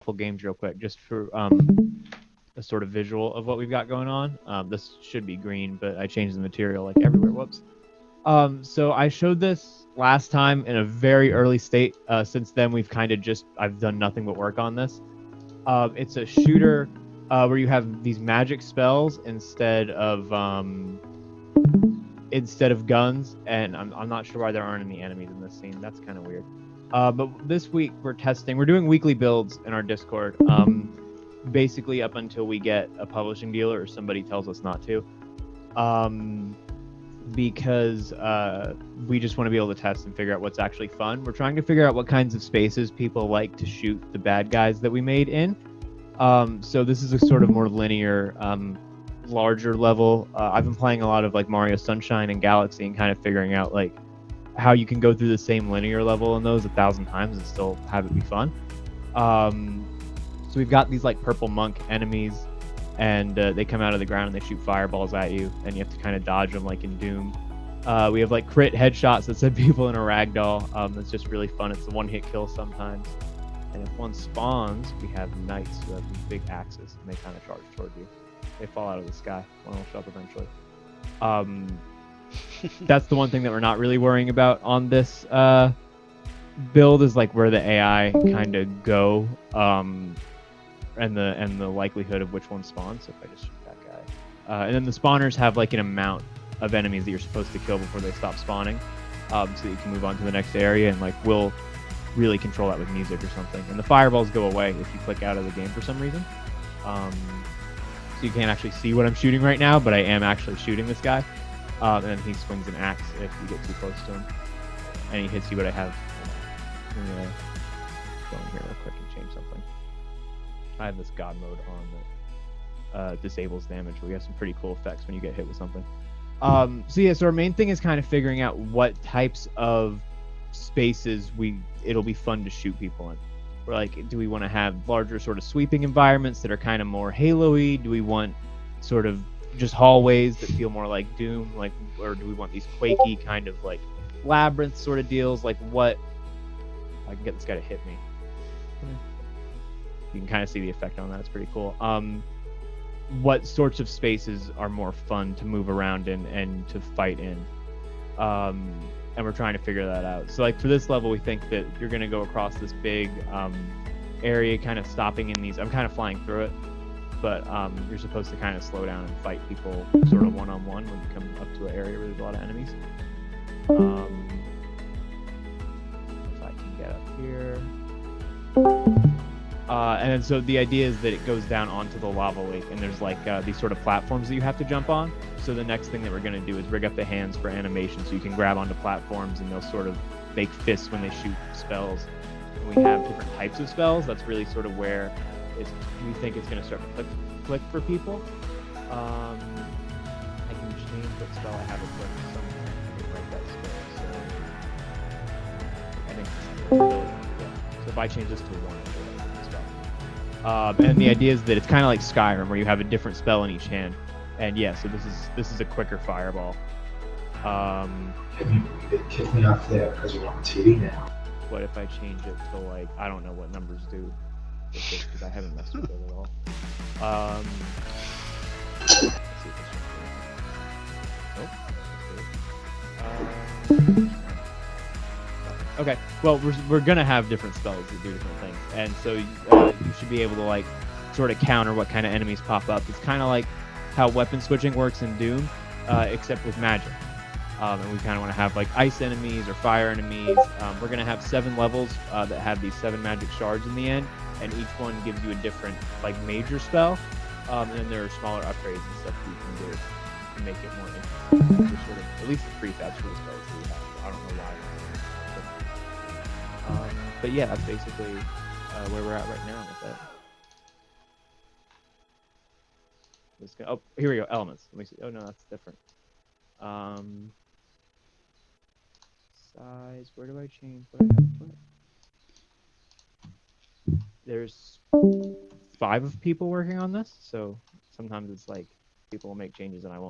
couple games real quick, just for a sort of visual of what we've got going on. This should be green, but I changed the material like everywhere. Whoops. So I showed this last time in a very early state. Since then, I've done nothing but work on this. It's a shooter where you have these magic spells instead of guns, and I'm not sure why there aren't any enemies in this scene. That's kind of weird. But this week we're doing weekly builds in our Discord. Basically up until we get a publishing deal or somebody tells us not to. Because we just want to be able to test and figure out what's actually fun. We're trying to figure out what kinds of spaces people like to shoot the bad guys that we made in. So this is a sort of more linear, larger level. I've been playing a lot of like Mario Sunshine and Galaxy and kind of figuring out like how you can go through the same linear level in those 1,000 times and still have it be fun. So we've got these like purple monk enemies, and they come out of the ground and they shoot fireballs at you, and you have to kind of dodge them like in Doom. We have like crit headshots that send people in a ragdoll. It's just really fun. It's a one-hit kill sometimes. And if one spawns, we have knights who have these big axes, and they kind of charge toward you. They fall out of the sky. One will show up eventually. That's the one thing that we're not really worrying about on this build, is like where the AI kind of go, and the likelihood of which one spawns. So if I just shoot that guy, and then the spawners have like an amount of enemies that you're supposed to kill before they stop spawning, so that you can move on to the next area, and like we'll really control that with music or something. And the fireballs go away if you click out of the game for some reason. So you can't actually see what I'm shooting right now, but I am actually shooting this guy. And then he swings an axe if you get too close to him, and he hits you. But I have. I'm gonna go in here real quick and change something. I have this god mode on that disables damage. We have some pretty cool effects when you get hit with something. So our main thing is kind of figuring out what types of spaces it'll be fun to shoot people in. We're like, do we want to have larger sort of sweeping environments that are kind of more Halo-y? Do we want sort of just hallways that feel more like Doom, or do we want these quakey kind of like labyrinth sort of deals? Like, what? I can get this guy to hit me. You can kind of see the effect on that. It's pretty cool. What sorts of spaces are more fun to move around in and to fight in? And we're trying to figure that out. So like for this level, we think that you're going to go across this big area, kind of stopping in these. I'm kind of flying through it, but you're supposed to kind of slow down and fight people sort of one-on-one when you come up to an area where there's a lot of enemies. If I can get up here. And then so the idea is that it goes down onto the lava lake, and there's like these sort of platforms that you have to jump on. So the next thing that we're going to do is rig up the hands for animation, so you can grab onto platforms and they'll sort of make fists when they shoot spells. And we have different types of spells. That's really sort of where we think it's going to start to click for people. I can change what spell I have equipped. So I can write that spell. So I think so if I change this to 1, and the idea is that it's kind of like Skyrim, where you have a different spell in each hand. And yeah, so this is a quicker fireball. Kick me off there because you're on TV now. What if I change it to like, I don't know what numbers do, because I haven't messed with it at all. Let's see if this one's okay, well, we're gonna have different spells that do different things, and so you should be able to like sort of counter what kind of enemies pop up. It's kind of like how weapon switching works in Doom, except with magic. And we kind of want to have like ice enemies or fire enemies. We're gonna have 7 levels that have these 7 magic shards in the end, and each one gives you a different like major spell. And then there are smaller upgrades and stuff that you can do to make it more interesting. Sort of, at least the prefabs for the spells that we have. I don't know why. But yeah, that's basically where we're at right now with that. Oh, here we go. Elements. Let me see. Oh no, that's different. Size. Where do I change what I have put? There's 5 of people working on this, so sometimes it's like people will make changes and I won't.